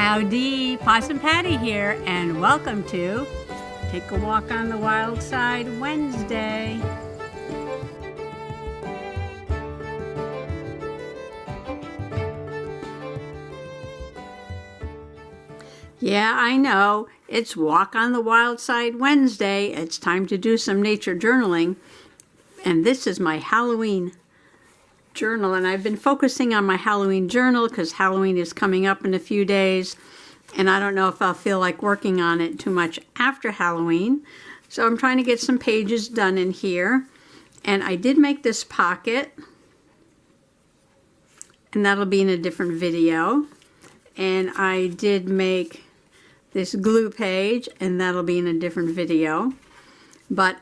Howdy, Possum Patty here, and welcome to Take a Walk on the Wild Side Wednesday. Yeah, I know, it's Walk on the Wild Side Wednesday. It's time to do some nature journaling, and this is my Halloween journal, and I've been focusing on my Halloween journal because Halloween is coming up in a few days, and I don't know if I'll feel like working on it too much after Halloween. So I'm trying to get some pages done in here, and I did make this pocket, and that'll be in a different video. And I did make this glue page, and that'll be in a different video. But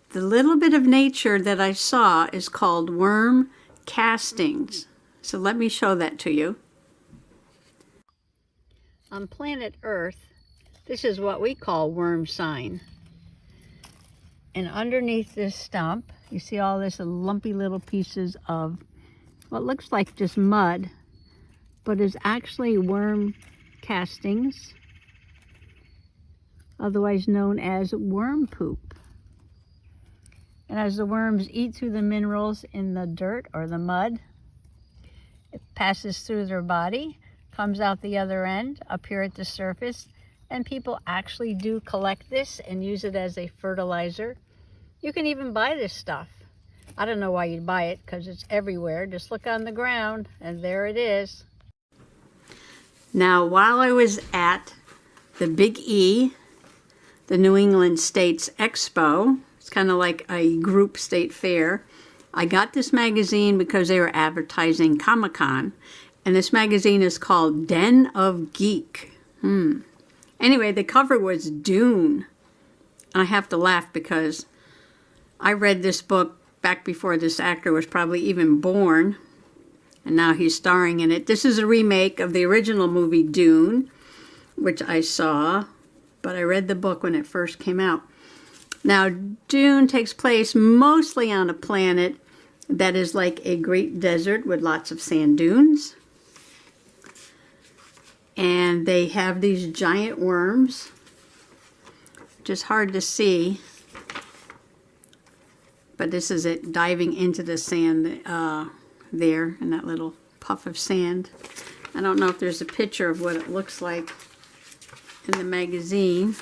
the little bit of nature that I saw is called worm castings. So let me show that to you. On planet Earth, this is what we call worm sign. And underneath this stump, you see all this lumpy little pieces of what looks like just mud, but is actually worm castings, otherwise known as worm poop. And as the worms eat through the minerals in the dirt or the mud, it passes through their body, comes out the other end, up here at the surface, and people actually do collect this and use it as a fertilizer. You can even buy this stuff. I don't know why you'd buy it because it's everywhere. Just look on the ground and there it is. Now, while I was at the Big E, the New England States Expo, it's kind of like a group state fair, I got this magazine because they were advertising Comic-Con, and this magazine is called Den of Geek. Anyway, the cover was Dune. I have to laugh because I read this book back before this actor was probably even born, and now he's starring in it. This is a remake of the original movie Dune, which I saw, but I read the book when it first came out. Now, Dune takes place mostly on a planet that is like a great desert with lots of sand dunes. And they have these giant worms, which is hard to see. But this is it diving into the sand there in that little puff of sand. I don't know if there's a picture of what it looks like in the magazine,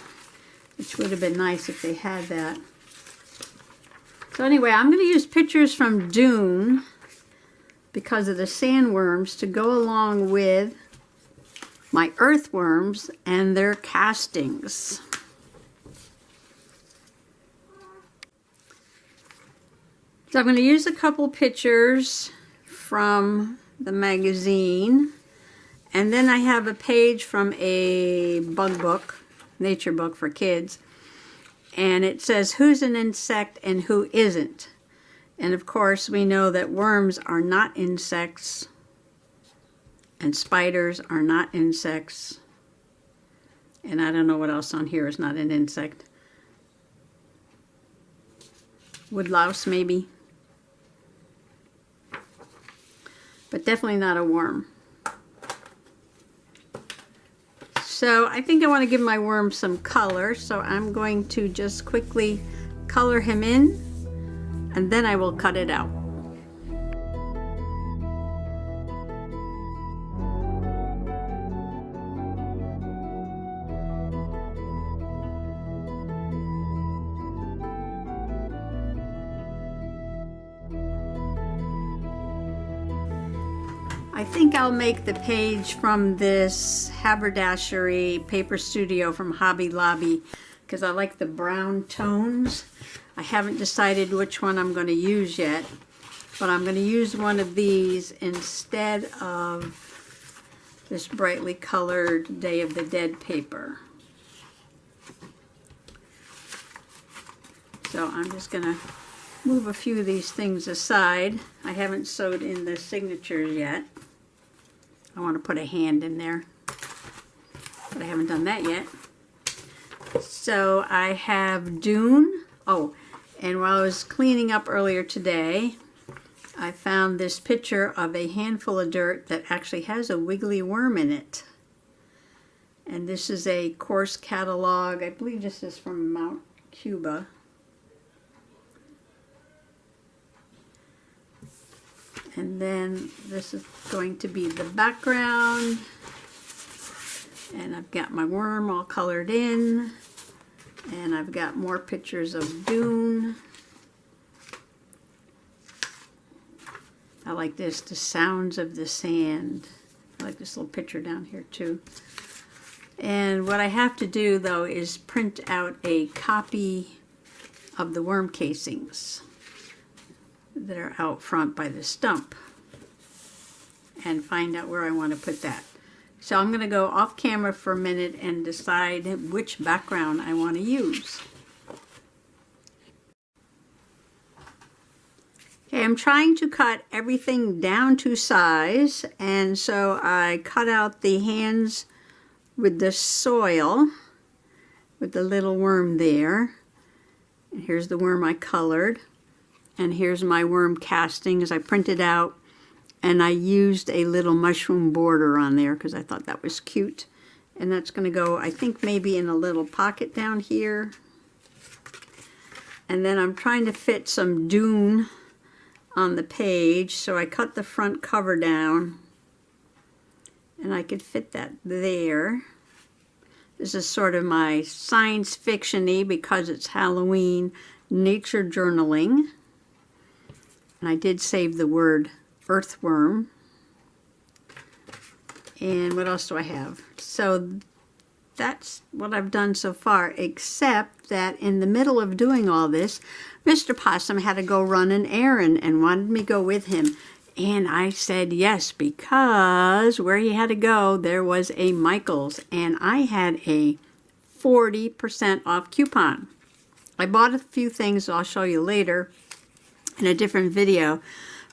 which would have been nice if they had that. So anyway, I'm going to use pictures from Dune because of the sandworms to go along with my earthworms and their castings. So I'm going to use a couple pictures from the magazine, and then I have a page from a bug book, nature book for kids, and it says who's an insect and who isn't. And of course we know that worms are not insects and spiders are not insects, and I don't know what else on here is not an insect. Woodlouse maybe, but definitely not a worm. So I think I want to give my worm some color, so I'm going to just quickly color him in, and then I will cut it out. I think I'll make the page from this haberdashery paper studio from Hobby Lobby because I like the brown tones. I haven't decided which one I'm going to use yet, but I'm going to use one of these instead of this brightly colored Day of the Dead paper. So I'm just going to move a few of these things aside. I haven't sewed in the signatures yet. I want to put a hand in there, but I haven't done that yet. So I have Dune. Oh, and while I was cleaning up earlier today, I found this picture of a handful of dirt that actually has a wiggly worm in it. And this is a course catalog. I believe this is from Mount Cuba. And then this is going to be the background. And I've got my worm all colored in. And I've got more pictures of Dune. I like this, the sounds of the sand. I like this little picture down here too. And what I have to do though is print out a copy of the worm casings that are out front by the stump and find out where I want to put that. So I'm going to go off camera for a minute and decide which background I want to use. Okay, I'm trying to cut everything down to size, and so I cut out the hands with the soil, with the little worm there. And here's the worm I colored, and here's my worm castings I printed out. And I used a little mushroom border on there because I thought that was cute. And that's going to go, I think, maybe in a little pocket down here. And then I'm trying to fit some Dune on the page. So I cut the front cover down. And I could fit that there. This is sort of my science fiction-y, because it's Halloween, nature journaling. And I did save the word earthworm. And what else do I have? So that's what I've done so far, except that in the middle of doing all this, Mr. Possum had to go run an errand and wanted me to go with him. And I said yes, because where he had to go, there was a Michael's, and I had a 40% off coupon. I bought a few things I'll show you later in a different video.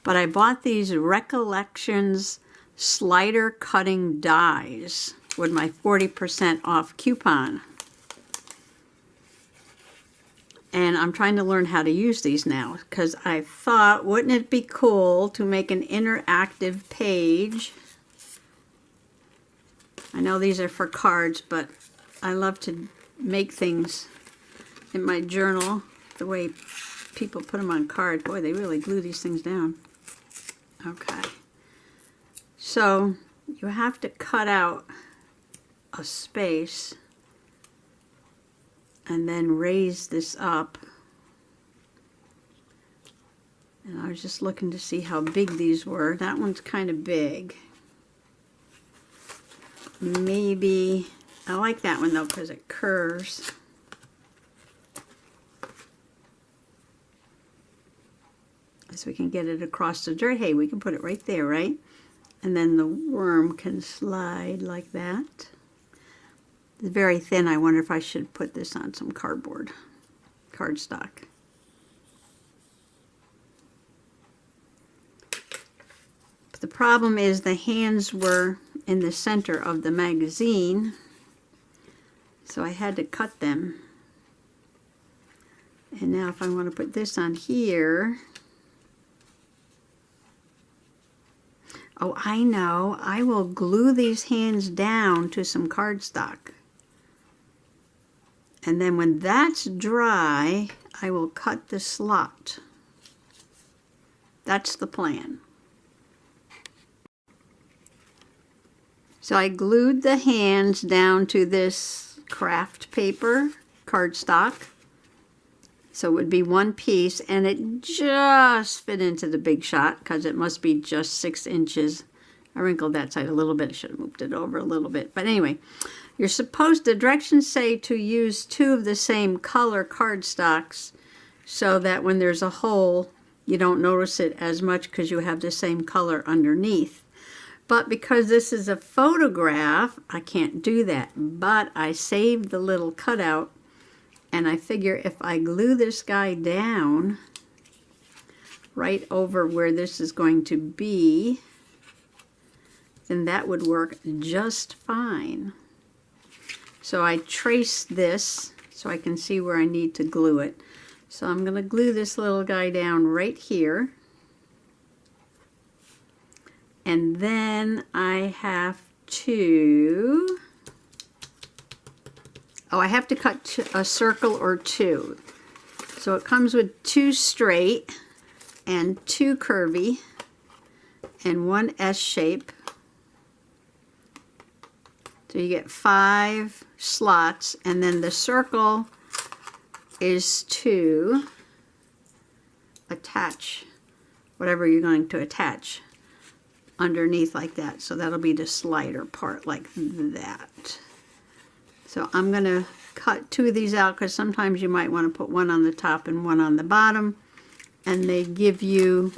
But I bought these Recollections slider cutting dies with my 40% off coupon. And I'm trying to learn how to use these now, because I thought, wouldn't it be cool to make an interactive page? I know these are for cards, but I love to make things in my journal the way people put them on cards. Boy, they really glue these things down. Okay, so you have to cut out a space and then raise this up. And I was just looking to see how big these were. That one's kind of big. Maybe, I like that one though because it curves. So we can get it across the dirt. Hey, we can put it right there, right? And then the worm can slide like that. It's very thin. I wonder if I should put this on some cardstock. But the problem is the hands were in the center of the magazine, so I had to cut them. And now if I want to put this on here, oh, I know. I will glue these hands down to some cardstock. And then when that's dry, I will cut the slot. That's the plan. So I glued the hands down to this craft paper, cardstock. So it would be one piece, and it just fit into the big shot because it must be just 6 inches. I wrinkled that side a little bit. I should have moved it over a little bit. But anyway, you're supposed, the directions say to use 2 of the same color cardstocks so that when there's a hole, you don't notice it as much because you have the same color underneath. But because this is a photograph, I can't do that. But I saved the little cutout. And I figure if I glue this guy down right over where this is going to be, then that would work just fine. So I traced this so I can see where I need to glue it. So I'm going to glue this little guy down right here. And then I have to Oh, I have to cut a circle or two. So it comes with 2 straight and 2 curvy and 1 S shape. So you get 5 slots, and then the circle is to attach whatever you're going to attach underneath like that. So that'll be the slider part like that. So I'm going to cut 2 of these out because sometimes you might want to put one on the top and one on the bottom, and they give you,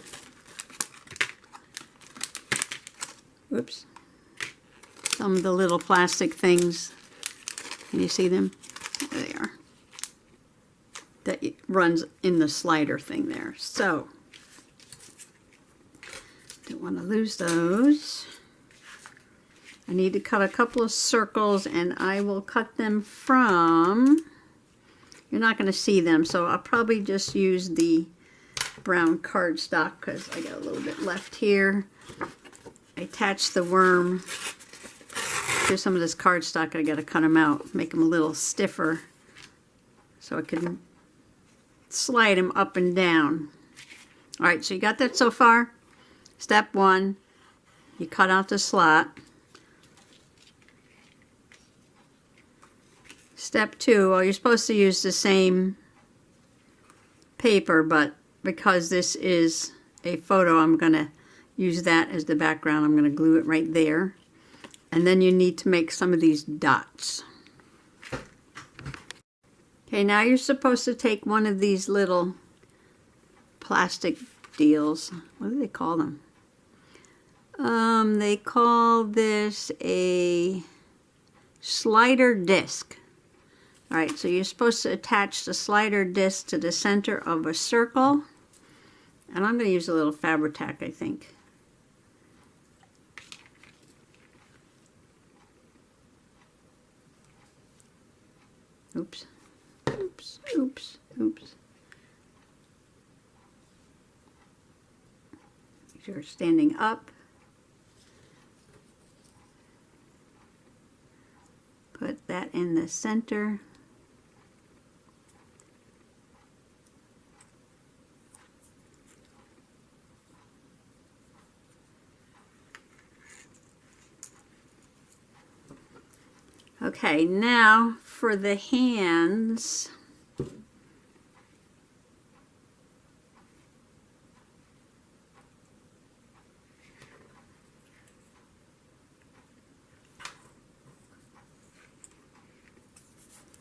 oops, some of the little plastic things. Can you see them? There they are. That runs in the slider thing there. So, don't want to lose those. I need to cut a couple of circles, and I will cut them from, you're not going to see them, so I'll probably just use the brown cardstock because I got a little bit left here. I attached the worm to some of this cardstock. I got to cut them out, make them a little stiffer so I can slide them up and down. All right, so you got that so far? Step 1, you cut out the slot. Step 2, well, you're supposed to use the same paper, but because this is a photo, I'm going to use that as the background. I'm going to glue it right there. And then you need to make some of these dots. Okay, now you're supposed to take one of these little plastic deals. What do they call them? They call this a slider disc. All right, so you're supposed to attach the slider disc to the center of a circle. And I'm going to use a little Fabri-Tac, I think. Oops, oops, oops, oops. You're standing up. Put that in the center. Okay, now for the hands.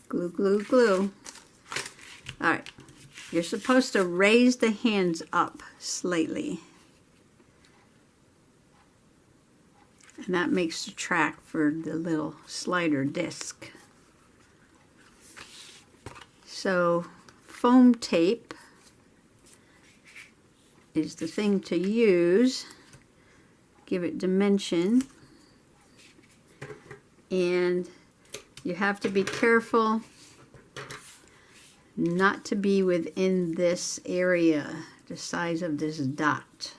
Glue, glue, glue. All right, you're supposed to raise the hands up slightly. And that makes the track for the little slider disc. So foam tape is the thing to use. Give it dimension. And you have to be careful not to be within this area, the size of this dot.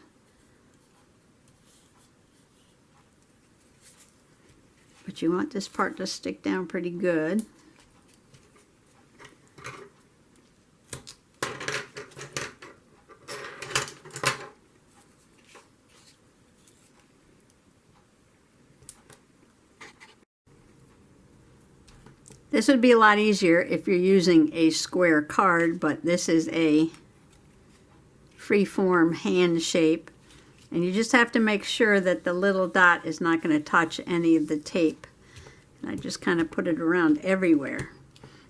But you want this part to stick down pretty good. This would be a lot easier if you're using a square card, but this is a free-form hand shape. And you just have to make sure that the little dot is not going to touch any of the tape. And I just kind of put it around everywhere.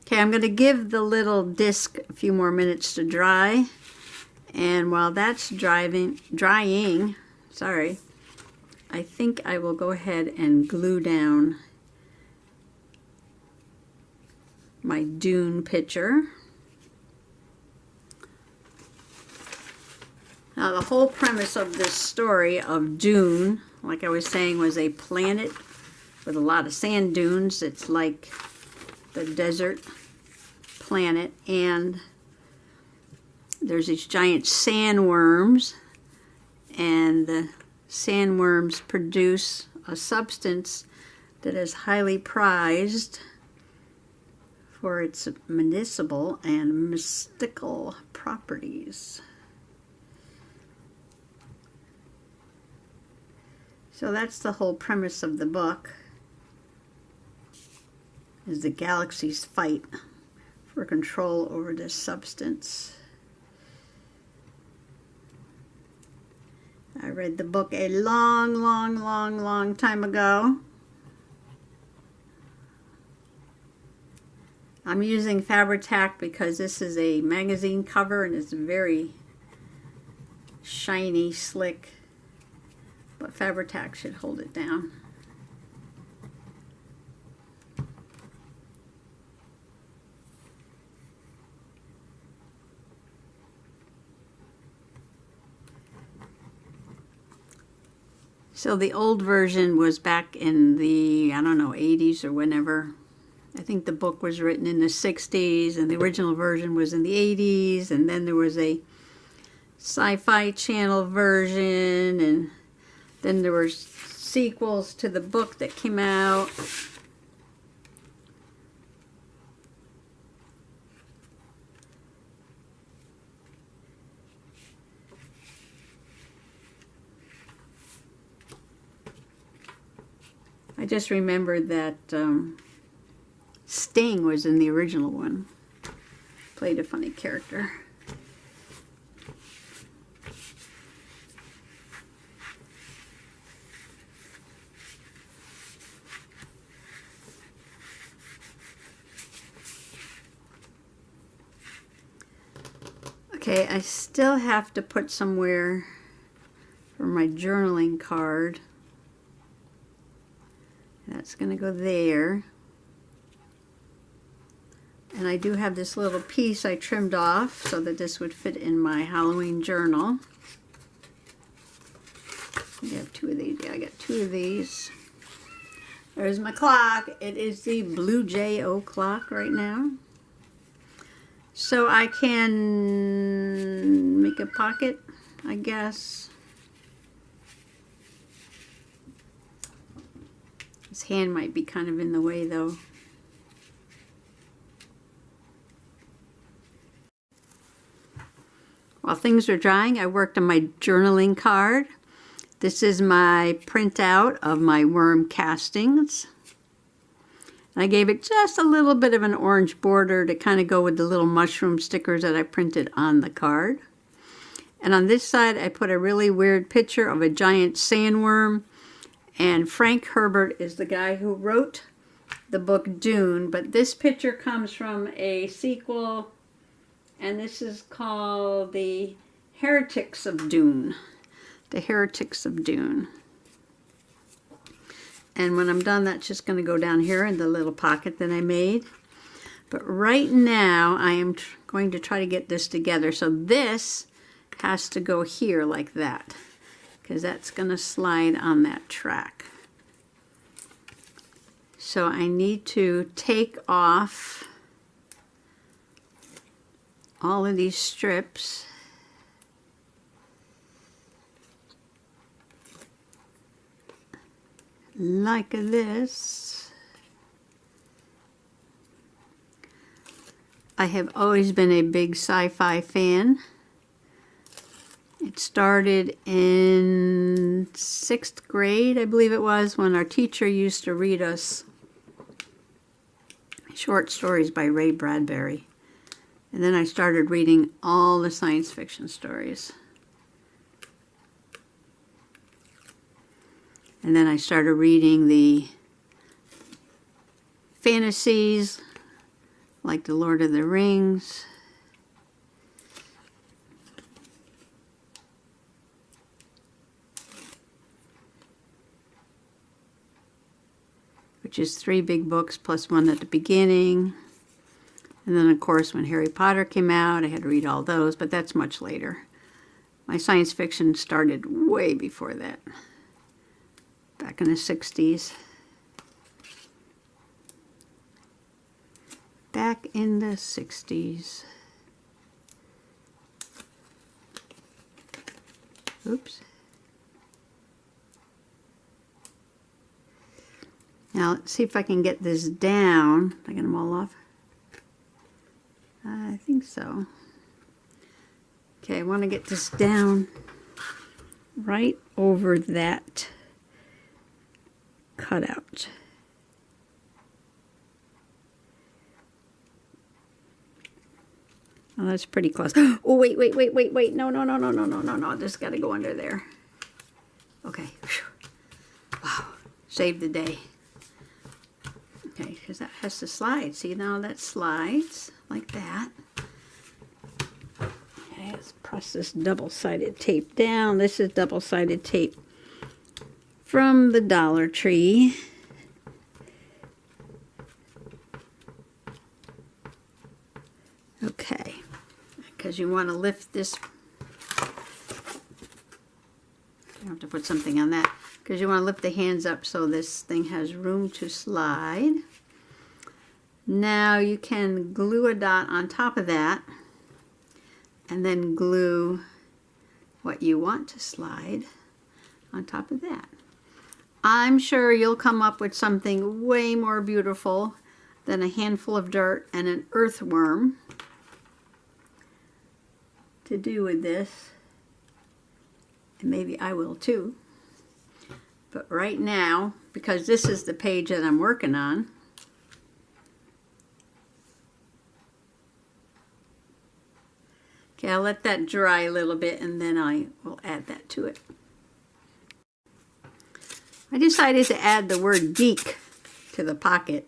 Okay, I'm going to give the little disc a few more minutes to dry. And while that's drying, I think I will go ahead and glue down my Dune picture. Now, the whole premise of this story of Dune, like I was saying, was a planet with a lot of sand dunes. It's like the desert planet, and there's these giant sandworms, and the sandworms produce a substance that is highly prized for its medicinal and mystical properties. So that's the whole premise of the book, is the galaxy's fight for control over this substance. I read the book a long time ago. I'm using Fabri-Tac because this is a magazine cover and it's very shiny, slick, but Fabri-Tac should hold it down. So the old version was back in the, I don't know, 80s or whenever. I think the book was written in the 60s and the original version was in the 80s, and then there was a SciFi Channel version, and then there were sequels to the book that came out. I just remembered that Sting was in the original one. Played a funny character. Okay, I still have to put somewhere for my journaling card. That's going to go there. And I do have this little piece I trimmed off so that this would fit in my Halloween journal. I have two of these. Yeah, I got two of these. There's my clock. It is the Blue J.O. clock right now. So I can make a pocket, I guess. His hand might be kind of in the way though. While things were drying, I worked on my journaling card. This is my printout of my worm castings. I gave it just a little bit of an orange border to kind of go with the little mushroom stickers that I printed on the card. And on this side, I put a really weird picture of a giant sandworm. And Frank Herbert is the guy who wrote the book Dune, but this picture comes from a sequel, and this is called The Heretics of Dune. The Heretics of Dune. And when I'm done, that's just going to go down here in the little pocket that I made. But right now, I am going to try to get this together. So this has to go here like that, because that's going to slide on that track. So I need to take off all of these strips. Like this. I have always been a big sci-fi fan. It started in 6th grade, I believe it was, when our teacher used to read us short stories by Ray Bradbury. And then I started reading all the science fiction stories. And then I started reading the fantasies, like The Lord of the Rings. Which is 3 big books plus one at the beginning. And then, of course, when Harry Potter came out, I had to read all those, but that's much later. My science fiction started way before that. Back in the 60s. Back in the 60s. Oops. Now let's see if I can get this down. Did I get them all off? I think so. Okay, I want to get this down right over that cutout. Oh, that's pretty close. Oh, wait. No. This got to go under there. Okay. Wow. Saved the day. Okay, because that has to slide. See, now that slides like that. Okay, let's press this double-sided tape down. This is double-sided tape from the Dollar Tree. Okay, because you want to lift this. You have to put something on that. Because you want to lift the hands up so this thing has room to slide. Now you can glue a dot on top of that and then glue what you want to slide on top of that. I'm sure you'll come up with something way more beautiful than a handful of dirt and an earthworm to do with this. And maybe I will too. But right now, because this is the page that I'm working on, okay, I'll let that dry a little bit and then I will add that to it. I decided to add the word geek to the pocket.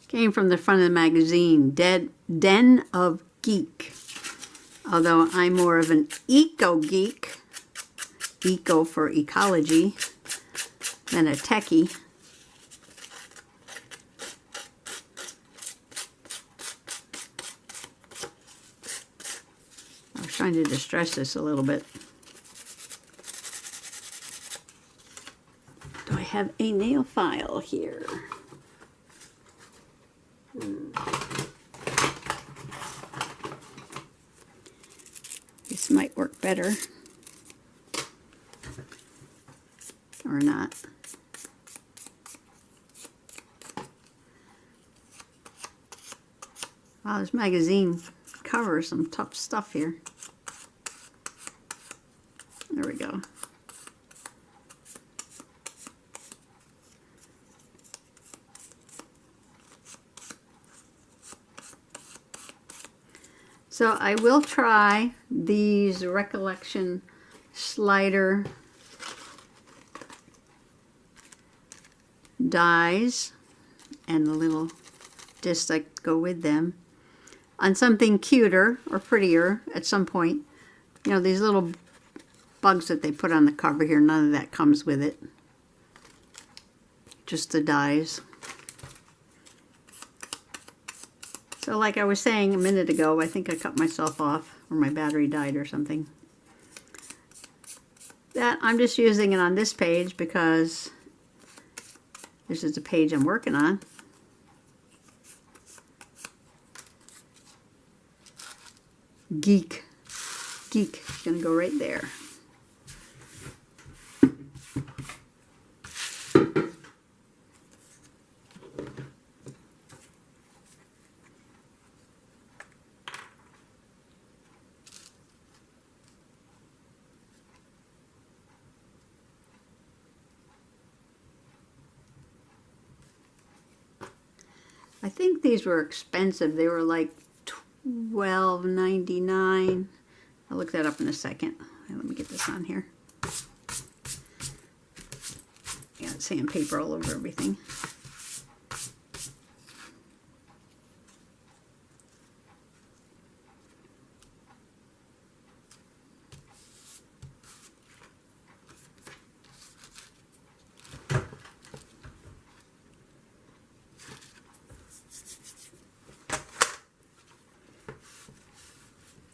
Came from the front of the magazine, Den of Geek. Although I'm more of an eco-geek, eco for ecology, than a techie. I was trying to distress this a little bit. Do I have a nail file here? This might work better. Or not. Wow, this magazine covers some tough stuff here. There we go. So I will try these Recollection slider dies and the little discs that go with them on something cuter or prettier at some point. You know, these little bugs that they put on the cover here, none of that comes with it. Just the dies. So like I was saying a minute ago, I think I cut myself off or my battery died or something. That I'm just using it on this page because this is the page I'm working on. Geek. Geek. Gonna go right there. I think these were expensive. They were like $12.99. I'll look that up in a second. Let me get this on here. Yeah, sandpaper all over everything.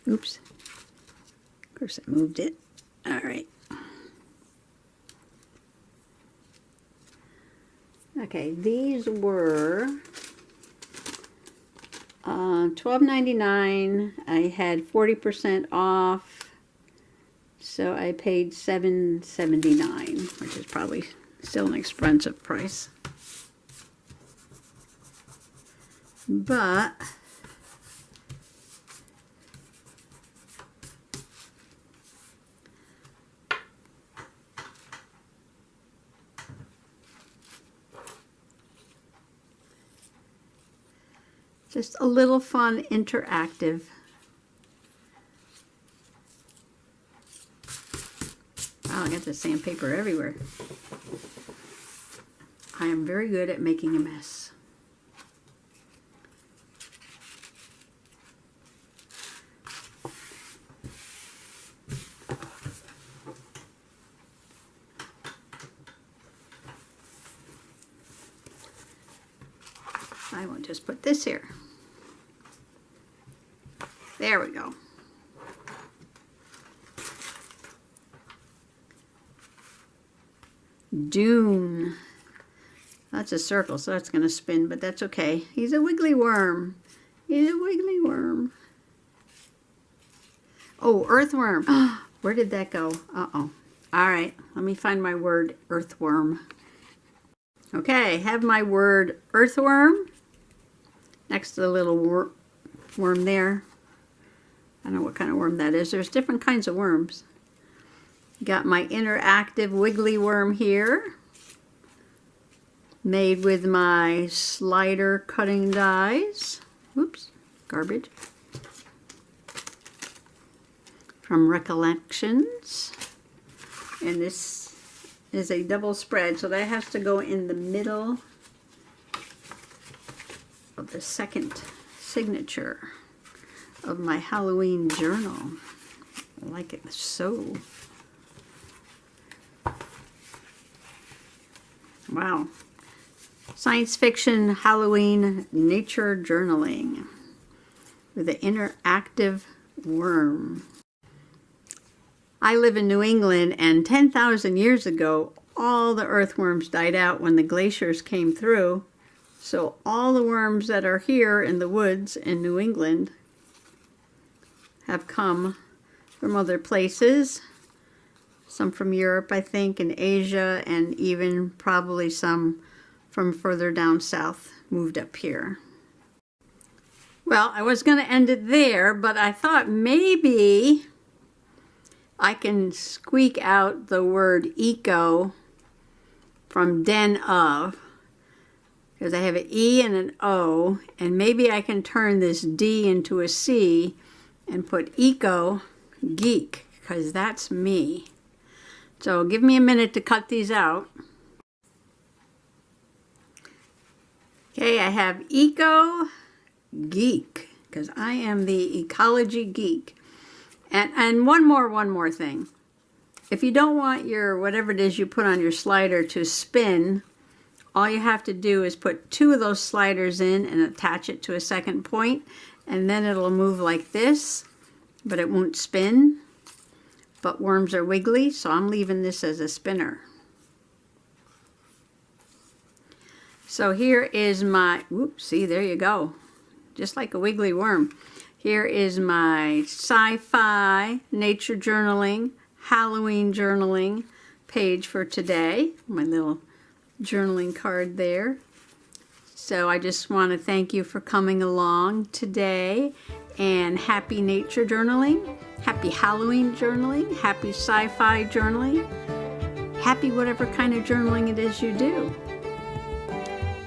Oops. Of course I moved it. All right. Okay, these were $12.99. I had 40% off, so I paid $7.79, which is probably still an expensive price. But Just a little fun, interactive. Wow, I got the sandpaper everywhere. I am very good at making a mess. I will just put this here. There we go. Dune. That's a circle, so that's going to spin, but that's okay. He's a wiggly worm. He's a wiggly worm. Oh, earthworm. Where did that go? Uh-oh. All right, let me find my word, earthworm. Okay, I have my word, earthworm, next to the little worm there. I don't know what kind of worm that is. There's different kinds of worms. Got my interactive wiggly worm here, made with my slider cutting dies. Oops, garbage. From Recollections. And this is a double spread, so that has to go in the middle of the second signature of my Halloween journal. I like it so. Wow. Science fiction Halloween nature journaling with an interactive worm. I live in New England, and 10,000 years ago, all the earthworms died out when the glaciers came through. So all the worms that are here in the woods in New England have come from other places. Some from Europe, I think, and Asia, and even probably some from further down south moved up here. Well, I was going to end it there, but I thought maybe I can squeak out the word eco from den of, because I have an E and an O, and maybe I can turn this D into a C and put eco geek, because that's me. So give me a minute to cut these out. Okay, I have eco geek, because I am the ecology geek. And one more thing. If you don't want your, whatever it is you put on your slider to spin, all you have to do is put 2 of those sliders in and attach it to a second point, and then it'll move like this, but it won't spin. But worms are wiggly, so I'm leaving this as a spinner. So here is my, whoops, see, there you go. Just like a wiggly worm. Here is my SciFi nature journaling, Halloween journaling page for today. My little journaling card there. So I just want to thank you for coming along today, and happy nature journaling, happy Halloween journaling, happy sci-fi journaling, happy whatever kind of journaling it is you do.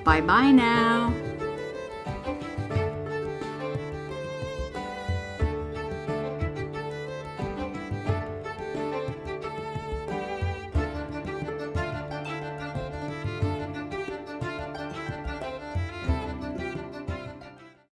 Bye-bye now.